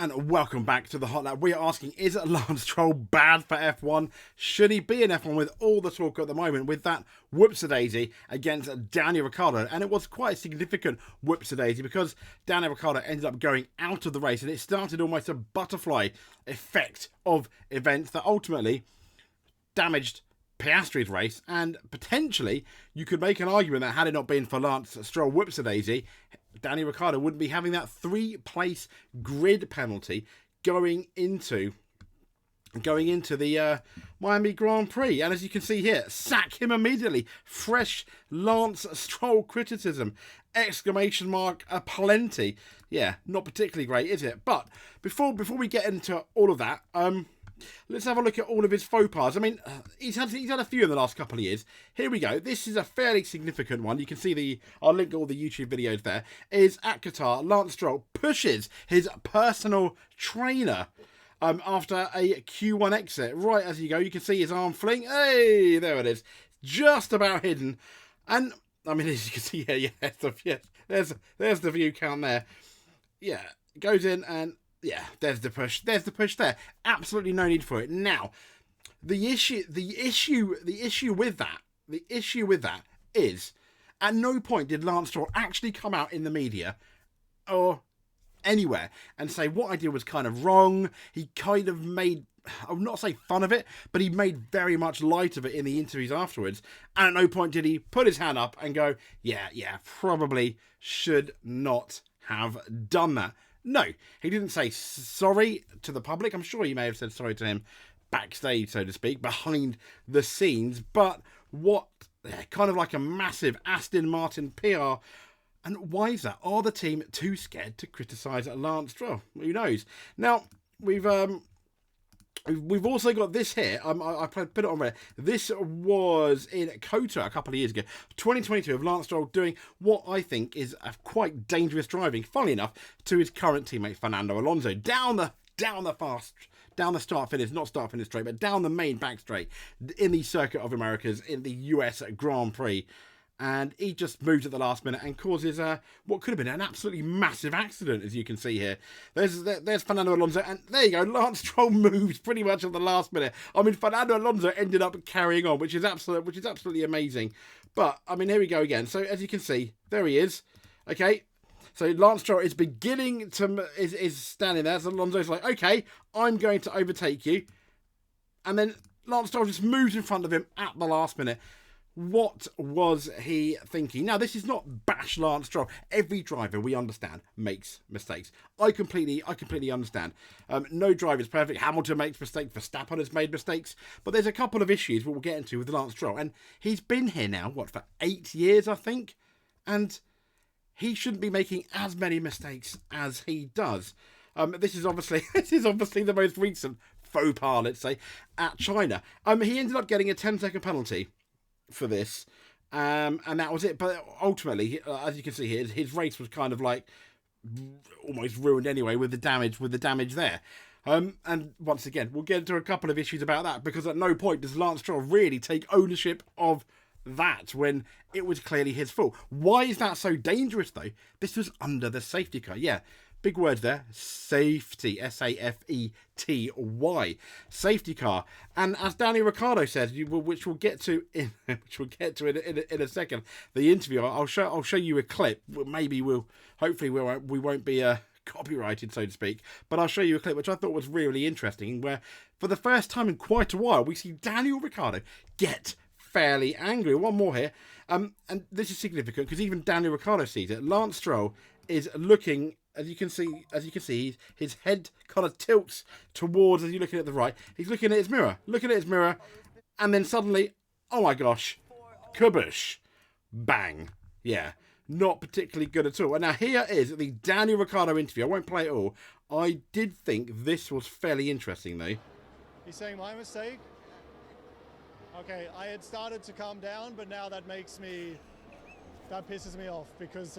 And welcome back to the Hot Lap. We are asking, is Lance Stroll bad for F1? Should he be in F1 with all the talk at the moment with that whoops-a-daisy against Daniel Ricciardo? And it was quite a significant whoops-a-daisy because Daniel Ricciardo ended up going out of the race, and it started almost a butterfly effect of events that ultimately damaged Piastri's race, and potentially you could make an argument that had it not been for Lance Stroll whoops-a-daisy, Danny Ricciardo wouldn't be having that 3-place grid penalty going into the Miami Grand Prix. And as you can see here, sack him immediately. Fresh Lance Stroll criticism. Exclamation mark aplenty. Yeah, not particularly great, is it? But before we get into all of that, let's have a look at all of his faux pas. I mean, he's had a few in the last couple of years. Here we go. This is a fairly significant one. You can see I'll link all the YouTube videos there. Is at Qatar, Lance Stroll pushes his personal trainer after a Q1 exit. Right as you go, you can see his arm fling. Hey, there it is. Just about hidden. And, I mean, as you can see here, there's the view count there. Yeah, goes in and... yeah, there's the push. There's the push there. Absolutely no need for it. Now, the issue with that is, at no point did Lance Stroll actually come out in the media or anywhere and say what I did was kind of wrong. He kind of made, I would not say fun of it, but he made very much light of it in the interviews afterwards. And at no point did he put his hand up and go, yeah, probably should not have done that. No, he didn't say sorry to the public. I'm sure he may have said sorry to him backstage, so to speak, behind the scenes. But kind of like a massive Aston Martin PR. And why is that? Are the team too scared to criticise Lance Stroll? Who knows? Now, we've also got this here. I put it on there. This was in COTA a couple of years ago. 2022 of Lance Stroll doing what I think is a quite dangerous driving, funnily enough, to his current teammate Fernando Alonso. Down the start-finish straight, but down the main back straight in the Circuit of Americas in the US Grand Prix. And he just moves at the last minute and causes what could have been an absolutely massive accident, as you can see here. There's Fernando Alonso, and there you go. Lance Stroll moves pretty much at the last minute. I mean, Fernando Alonso ended up carrying on, which is absolutely amazing. But I mean, here we go again. So as you can see, there he is. Okay, so Lance Stroll is beginning to is standing there. So Alonso's like, okay, I'm going to overtake you, and then Lance Stroll just moves in front of him at the last minute. What was he thinking? Now, this is not bash Lance Stroll. Every driver, we understand, makes mistakes. I completely understand. No driver is perfect. Hamilton makes mistakes. Verstappen has made mistakes. But there's a couple of issues we'll get into with Lance Stroll. And he's been here now, for 8 years, I think? And he shouldn't be making as many mistakes as he does. This is obviously the most recent faux pas, let's say, at China. He ended up getting a 10-second penalty for this, and that was it. But ultimately, as you can see here, his race was kind of like almost ruined anyway with the damage there. And once again, we'll get into a couple of issues about that, because at no point does Lance Stroll really take ownership of that when it was clearly his fault. Why is that so dangerous though? This was under the safety car. Yeah, big words there. Safety. Safety. Safety car. And as Danny Ricciardo said, which we'll get to in a second, the interview. I'll show you a clip. Hopefully we won't be copyrighted, so to speak. But I'll show you a clip which I thought was really interesting, where for the first time in quite a while we see Daniel Ricciardo get fairly angry. One more here. And this is significant because even Daniel Ricciardo sees it. Lance Stroll is looking. As you can see, his head kind of tilts towards, as you're looking at the right. He's looking at his mirror, and then suddenly, oh my gosh, kabush, bang. Yeah, not particularly good at all. And now here is the Daniel Ricciardo interview. I won't play it all. I did think this was fairly interesting, though. He's saying my mistake? Okay, I had started to calm down, but now that pisses me off, because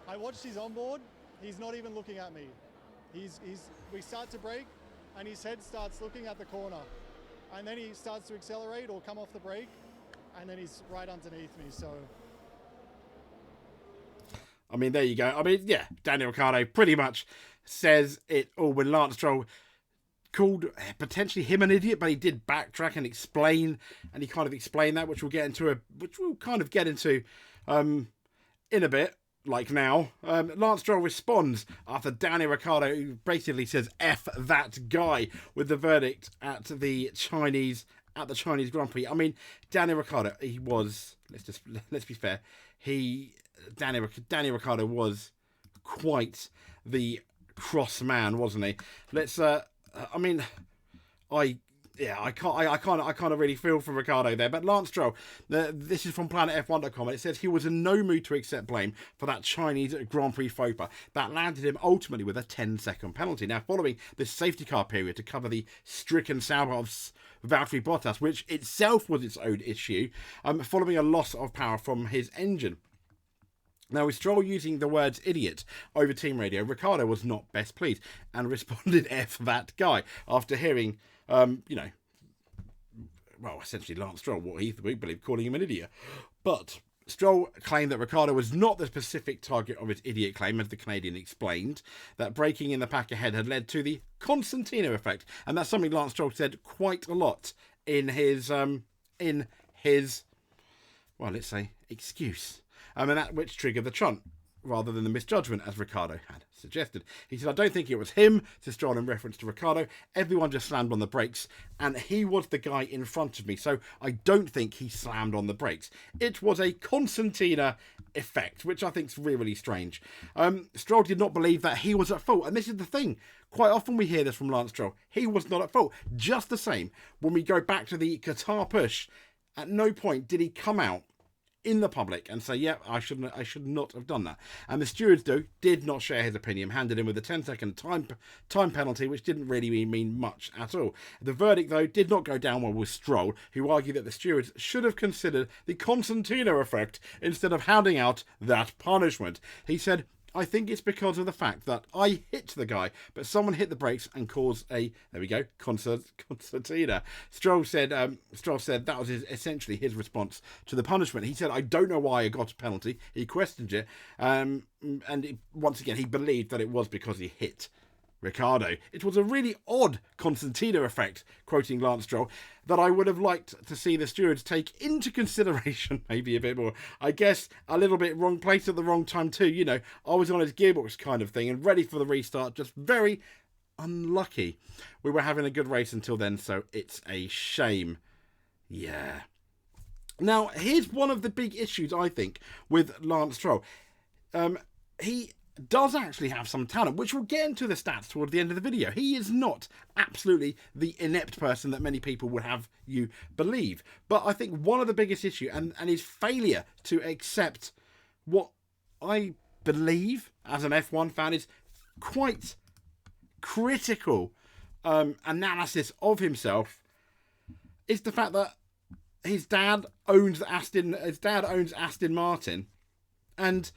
I watched his onboard. He's not even looking at me. We start to brake, and his head starts looking at the corner, and then he starts to accelerate or come off the brake, and then he's right underneath me. So I mean, there you go. I mean, yeah, Daniel Ricciardo pretty much says it all when Lance Stroll called potentially him an idiot, but he did backtrack and explain, and he kind of explained that, which we'll kind of get into in a bit, like now. Lance Stroll responds after Daniel Ricciardo basically says "F that guy" with the verdict at the Chinese Grand Prix. I mean, Daniel Ricciardo, he was, let's be fair, Daniel Ricciardo was quite the cross man, wasn't he? I can't really feel for Ricciardo there. But Lance Stroll, this is from PlanetF1.com, and it says he was in no mood to accept blame for that Chinese Grand Prix faux pas that landed him ultimately with a 10-second penalty. Now, following this safety car period to cover the stricken Sauber of Valtteri Bottas, which itself was its own issue, following a loss of power from his engine. Now, with Stroll using the words idiot over team radio, Ricciardo was not best pleased and responded "F that guy" after hearing, essentially Lance Stroll, what he believed, calling him an idiot. But Stroll claimed that Ricciardo was not the specific target of his idiot claim, as the Canadian explained, that braking in the pack ahead had led to the Constantino effect. And that's something Lance Stroll said quite a lot in his excuse. And that which triggered the chunt, rather than the misjudgment, as Ricciardo had suggested. He said, "I don't think it was him," to Stroll in reference to Ricciardo. "Everyone just slammed on the brakes, and he was the guy in front of me, so I don't think he slammed on the brakes. It was a Constantina effect," which I think is really, really strange. Stroll did not believe that he was at fault, and this is the thing. Quite often we hear this from Lance Stroll. He was not at fault. Just the same, when we go back to the Qatar push, at no point did he come out in the public and say, "Yeah, I should not have done that." And the stewards did not share his opinion, handed him with a 10-second time penalty, which didn't really mean much at all. The verdict, though, did not go down well with Stroll, who argued that the stewards should have considered the Constantino effect instead of handing out that punishment. He said, "I think it's because of the fact that I hit the guy, but someone hit the brakes and caused a," there we go, concertina. Stroll said that was essentially his response to the punishment. He said, "I don't know why I got a penalty." He questioned it, once again, he believed that it was because he hit Ricciardo. "It was a really odd Constantino effect," quoting Lance Stroll, "that I would have liked to see the stewards take into consideration maybe a bit more. I guess a little bit wrong place at the wrong time too. I was on his gearbox kind of thing and ready for the restart. Just very unlucky. We were having a good race until then, so it's a shame." Yeah. Now, here's one of the big issues, I think, with Lance Stroll. He does actually have some talent, which we'll get into the stats toward the end of the video. He is not absolutely the inept person that many people would have you believe. But I think one of the biggest issues, and his failure to accept what I believe as an F1 fan is quite critical analysis of himself, is the fact that his dad owns Aston Martin, and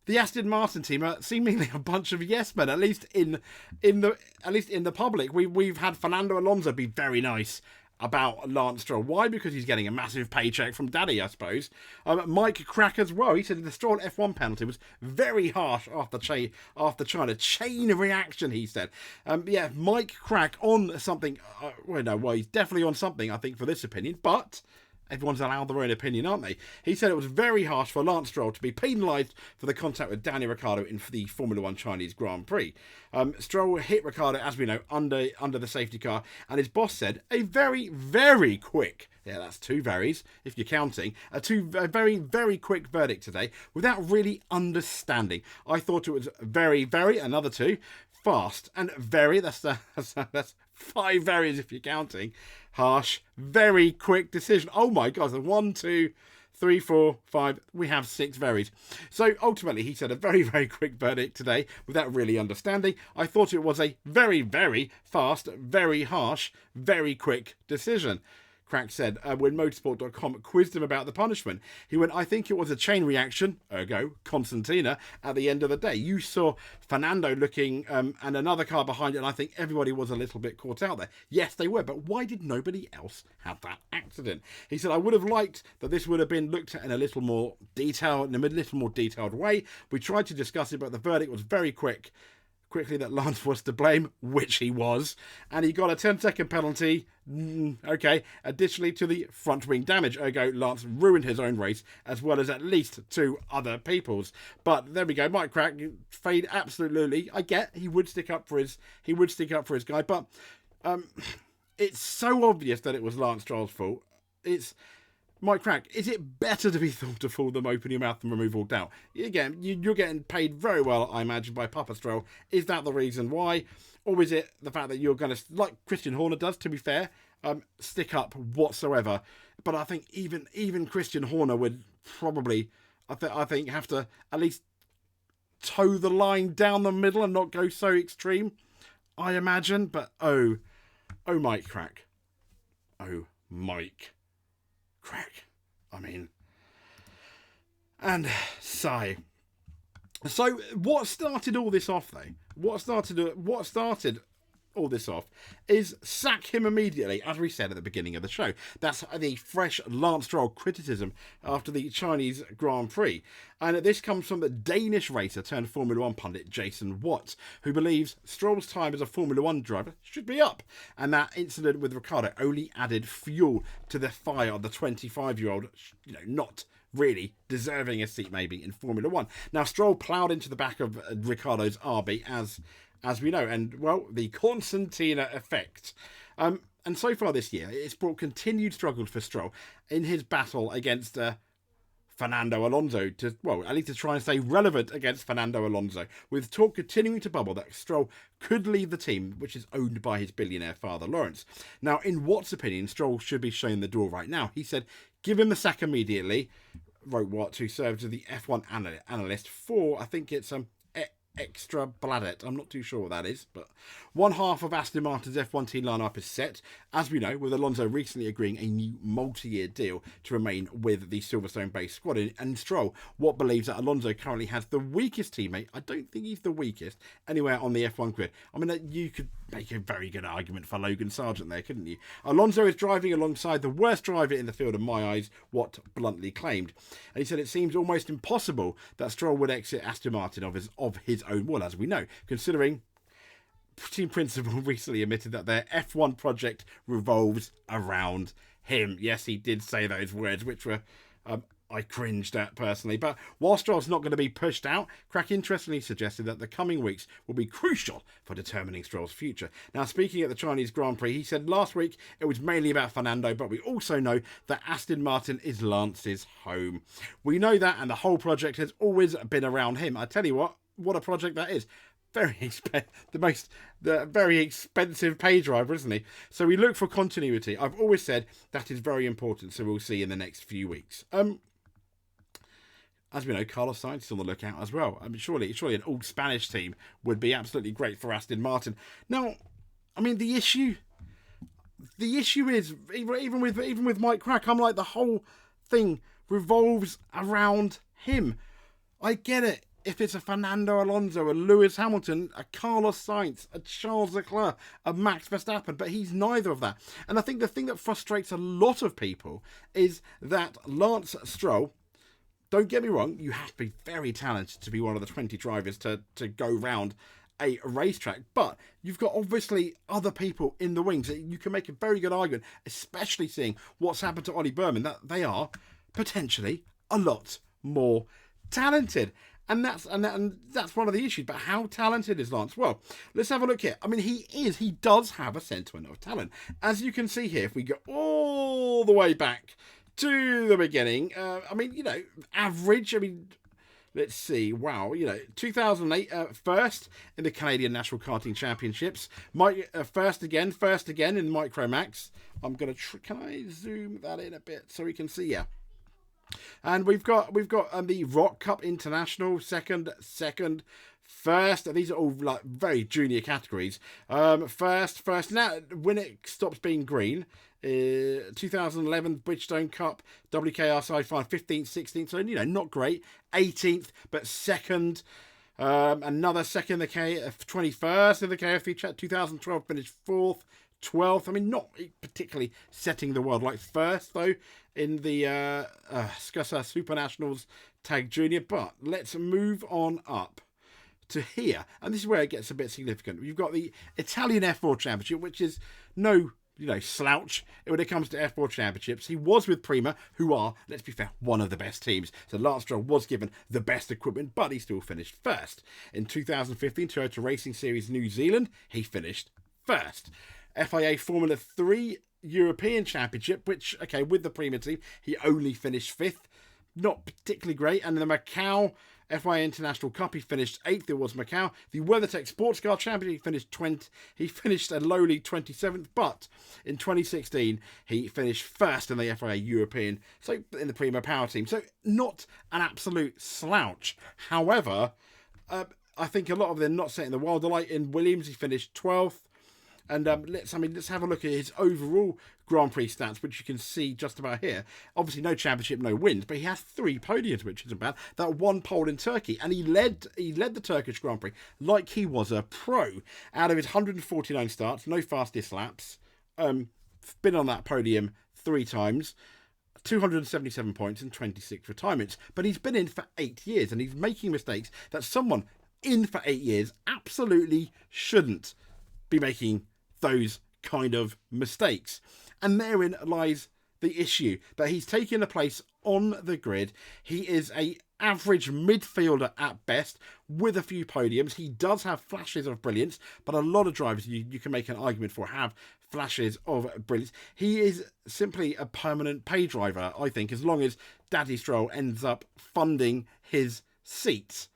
the Aston Martin team are seemingly a bunch of yes men, at least in the public. We've had Fernando Alonso be very nice about Lance Stroll. Why? Because he's getting a massive paycheck from Daddy, I suppose. Mike Krack as well. He said the Stroll F1 penalty was very harsh after China. Chain reaction, he said. Mike Krack on something. He's definitely on something, I think, for this opinion, but everyone's allowed their own opinion, aren't they? He said it was very harsh for Lance Stroll to be penalised for the contact with Daniel Ricciardo in the Formula 1 Chinese Grand Prix. Stroll hit Ricciardo, as we know, under the safety car, and his boss said a very, very quick, that's two verys, if you're counting, a very, very quick verdict today, without really understanding. I thought it was very, very, another two, fast, and very, that's 5 verys if you're counting, harsh, very quick decision. Oh my God, 1, 2, 3, 4, 5, we have 6 verys. So ultimately, he said a very, very quick verdict today without really understanding. I thought it was a very, very fast, very harsh, very quick decision. Krack said when motorsport.com quizzed him about the punishment. He went, I think it was a chain reaction, ergo Constantina, at the end of the day. You saw Fernando looking and another car behind it, and I think everybody was a little bit caught out there. Yes, they were, but why did nobody else have that accident? He said, I would have liked that this would have been looked at in a little more detail, in a little more detailed way. We tried to discuss it, but the verdict was very quickly that Lance was to blame, which he was, and he got a 10-second penalty. Okay, additionally to the front wing damage, ergo Lance ruined his own race as well as at least 2 other people's. But there we go, Mike Krack fade absolutely. I get he would stick up for his guy, but it's so obvious that it was Lance Stroll's fault. It's Mike Krack, is it better to be thought to fool them, open your mouth and remove all doubt? Again, you're getting paid very well, I imagine, by Papa Stroll. Is that the reason why? Or is it the fact that you're going to, like Christian Horner does, to be fair, stick up whatsoever? But I think even Christian Horner would probably, I think, have to at least toe the line down the middle and not go so extreme, I imagine. But oh Mike Krack. Oh, Mike Krack. I mean, and sigh. So what started all this off, though? What started all this off is sack him immediately, as we said at the beginning of the show. That's the fresh Lance Stroll criticism after the Chinese Grand Prix. And this comes from the Danish racer turned Formula 1 pundit Jason Watts, who believes Stroll's time as a Formula 1 driver should be up. And that incident with Ricciardo only added fuel to the fire of the 25-year-old, not really deserving a seat maybe in Formula 1. Now, Stroll ploughed into the back of Ricciardo's RB, as we know, and, well, the Constantina effect. And so far this year, it's brought continued struggles for Stroll in his battle against Fernando Alonso, at least to try and stay relevant against Fernando Alonso, with talk continuing to bubble that Stroll could leave the team, which is owned by his billionaire father, Lawrence. Now, in Watt's opinion, Stroll should be shown the door right now. He said, give him the sack immediately, wrote Watt, who served as the F1 analyst for, I think it's Extra Bladet. I'm not too sure what that is, but one half of Aston Martin's F1 team lineup is set, as we know, with Alonso recently agreeing a new multi-year deal to remain with the Silverstone-based squad. And Stroll, what believes that Alonso currently has the weakest teammate. I don't think he's the weakest anywhere on the F1 grid. I mean, you could make a very good argument for Logan Sargent there, couldn't you? Alonso is driving alongside the worst driver in the field in my eyes, Watt bluntly claimed. And he said it seems almost impossible that Stroll would exit Aston Martin of his own will, as we know, considering team principal recently admitted that their F1 project revolves around him. Yes, he did say those words, which were I cringed at personally. But while Stroll's not going to be pushed out, Krack interestingly suggested that the coming weeks will be crucial for determining Stroll's future. Now, speaking at the Chinese Grand Prix, he said last week it was mainly about Fernando, but we also know that Aston Martin is Lance's home. We know that, and the whole project has always been around him. I tell you what a project that is. The very expensive pay driver, isn't he? So we look for continuity. I've always said that is very important, so we'll see in the next few weeks. As we know, Carlos Sainz is on the lookout as well. I mean, surely an all Spanish team would be absolutely great for Aston Martin. Now, I mean, the issue is even with Mike Krack, I'm like, the whole thing revolves around him. I get it. If it's a Fernando Alonso, a Lewis Hamilton, a Carlos Sainz, a Charles Leclerc, a Max Verstappen, but he's neither of that. And I think the thing that frustrates a lot of people is that Lance Stroll, don't get me wrong, you have to be very talented to be one of the 20 drivers to go round a racetrack, but you've got obviously other people in the wings. You can make a very good argument, especially seeing what's happened to Ollie Berman, that they are potentially a lot more talented. And that's one of the issues. But how talented is Lance? Well, let's have a look here. I mean, he does have a sentiment of talent. As you can see here, if we go all the way back to the beginning, average, let's see, wow, 2008, first in the Canadian National Karting Championships. First again in Micromax. I'm going to, can I zoom that in a bit so we can see, yeah. And we've got the Rock Cup International, second, First, these are all like very junior categories. First. Now, when it stops being green, 2011 Bridgestone Cup, WKR side final, 15th, 16th. So not great. 18th, but second. Another second, the 21st in the KFC chat. 2012 finished 4th. 12th. I mean, not particularly setting the world like first though in the Scusa Super Nationals Tag Junior. But let's move on up to here, and this is where it gets a bit significant. You've got the Italian F4 Championship, which is no slouch when it comes to F4 championships. He was with Prima, who are, let's be fair, one of the best teams. So Lance Stroll was given the best equipment, but he still finished first. In 2015 Toyota Racing Series New Zealand, he finished first. FIA Formula 3 European Championship, which, okay, with the Prima team, he only finished 5th. Not particularly great. And in the Macau FIA International Cup, he finished 8th. It was Macau. The WeatherTech Sports Car Championship, he finished a lowly 27th. But in 2016, he finished first in the FIA European, so in the Prima Power Team. So not an absolute slouch. However, I think a lot of them not setting the world alight. In Williams, he finished 12th. And let's have a look at his overall Grand Prix stats, which you can see just about here. Obviously, no championship, no wins, but he has 3 podiums, which isn't bad. That 1 pole in Turkey, and he led the Turkish Grand Prix like he was a pro. Out of his 149 starts, no fastest laps. Been on that podium 3 times. 277 points and 26 retirements. But he's been in for 8 years, and he's making mistakes that someone in for 8 years absolutely shouldn't be making those kind of mistakes. And therein lies the issue, that he's taking a place on the grid. He is a average midfielder at best with a few podiums. He does have flashes of brilliance, but a lot of drivers you can make an argument for have flashes of brilliance. He is simply a permanent pay driver, I think, as long as Daddy Stroll ends up funding his seats.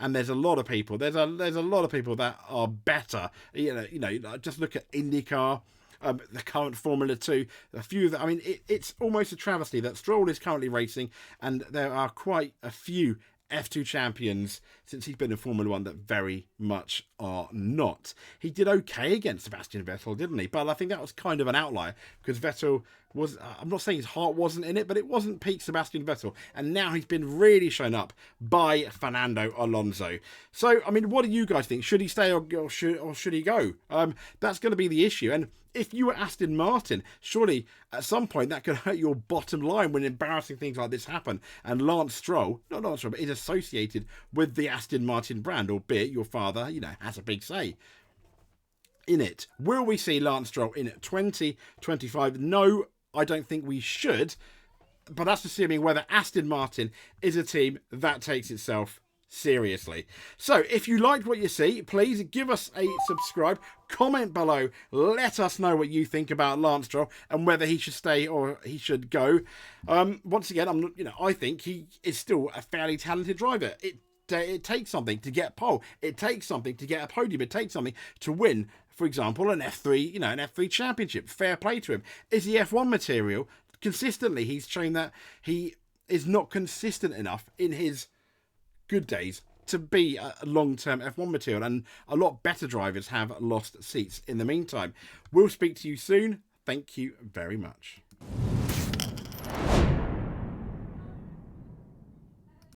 And there's a lot of people. There's a lot of people that are better. Just look at IndyCar, the current Formula 2. A few of them. I mean, it's almost a travesty that Stroll is currently racing, and there are quite a few F2 champions since he's been in Formula 1 that very much are not. He did okay against Sebastian Vettel, didn't he? But I think that was kind of an outlier because Vettel was, I'm not saying his heart wasn't in it, but it wasn't peak Sebastian Vettel. And now he's been really shown up by Fernando Alonso. So, I mean, what do you guys think? Should he stay or should he go? That's going to be the issue. And if you were Aston Martin, surely at some point that could hurt your bottom line when embarrassing things like this happen. And Lance Stroll, not Lance Stroll, but is associated with the Aston Martin brand, albeit your father, has a big say in it. Will we see Lance Stroll in 2025? No, I don't think we should. But that's assuming whether Aston Martin is a team that takes itself seriously. So if you liked what you see, please give us a subscribe, comment below, let us know what you think about Lance Stroll and whether he should stay or he should go. Once again, I think he is still a fairly talented driver. It takes something to get pole. It takes something to get a podium. It takes something to win, for example, an F3, an F3 championship. Fair play to him. Is he F1 material? Consistently, he's shown that he is not consistent enough in his good days to be a long-term F1 material, and a lot better drivers have lost seats in the meantime. We'll speak to you soon. Thank you very much.